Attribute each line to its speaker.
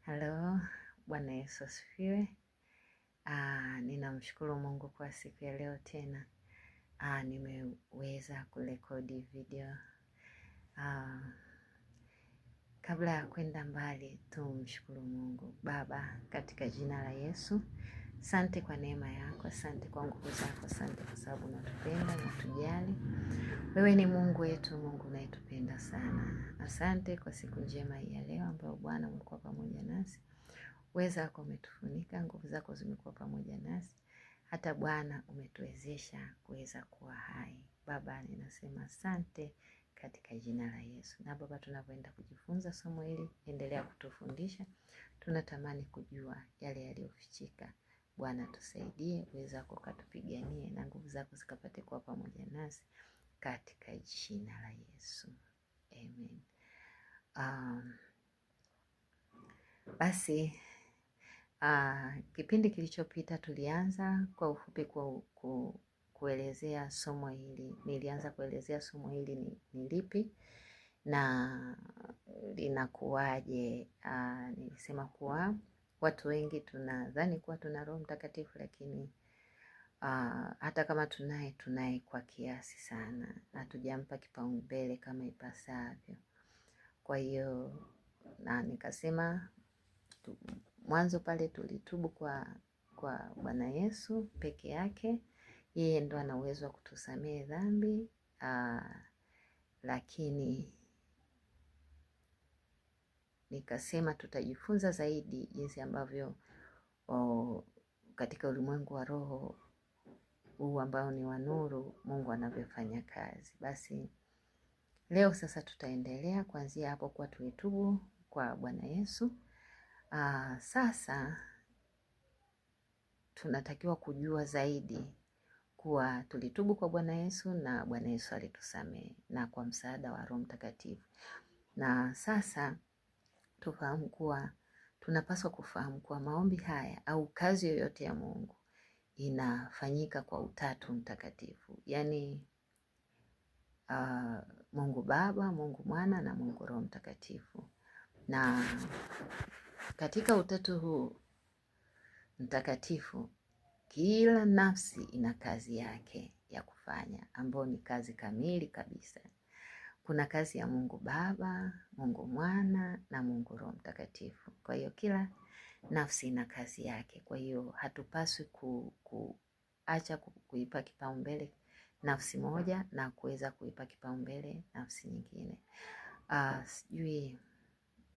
Speaker 1: Halo, Bwana Yesu asifiwe. Ninamshukuru Mungu kwa siku ya leo tena. Nimeweza kurekodi video. Kabla ya kwenda mbali, tumshukuru Mungu. Baba, katika jina la Yesu, asante kwa neema yako, asante kwa nguvu zako, asante kwa sababu unatupenda, unatujali. Wewe ni Mungu wetu, Mungu unayetupenda sana. Asante kwa siku njema hii ya leo ambayo Bwana umekuwa pamoja nasi. Uweza wako umetufunika, nguvu zako zimekuwa pamoja nasi. Hata Bwana umetuwezesha kuweza kuwa hai. Baba, ninasema asante katika jina la Yesu. Na Baba, tunapoenda kujifunza somo hili, endelea kutufundisha. Tunatamani kujua yale yaliyofichika. Bwana tusaidie, uweza wako ukatupiganie na nguvu zako zikapate kuwa pamoja nasi katika jina la Yesu. Amen. Basi kipindi kilichopita tulianza kwa ufupi kuelezea somo hili. Nilianza kuelezea somo hili ni lipi na linakuwaje. Nilisema kuwa watu wengi tunadhani kuwa tuna Roho Mtakatifu, lakini hata kama tunaye kwa kiasi sana, hatujampa kipaumbele kama ipasavyo. Kwa hiyo na nikasema mwanzo pale tulitubu kwa Bwana Yesu peke yake. Yeye ndo ana uwezo wa kutusamehe dhambi. Lakini nikasema tutajifunza zaidi jinsi ambavyo katika ulimwengu wa roho huu ambao ni wa nuru, Mungu anavyofanya kazi. Basi leo sasa tutaendelea kuanzia hapo kwa tulitubu kwa Bwana Yesu. Sasa tunatakiwa kujua zaidi kuwa tulitubu kwa Bwana Yesu na Bwana Yesu alitusamehe na kwa msaada wa Roho Mtakatifu. Na sasa tufahamu kuwa tunapaswa kufahamu kuwa maombi haya au kazi yoyote ya Mungu inafanyika kwa Utatu Mtakatifu. Yaani Mungu Baba, Mungu Mwana na Mungu Roho Mtakatifu. Na katika Utatu huu Mtakatifu, kila nafsi ina kazi yake ya kufanya, ambayo ni kazi kamili kabisa. Kuna kazi ya Mungu Baba, Mungu Mwana na Mungu Roho Mtakatifu. Kwa hiyo kila nafsi ina kazi yake. Kwa hiyo hatupaswi kuacha kuipa kipaumbele nafsi moja na kuweza kuipa kipaumbele nafsi nyingine. Sijui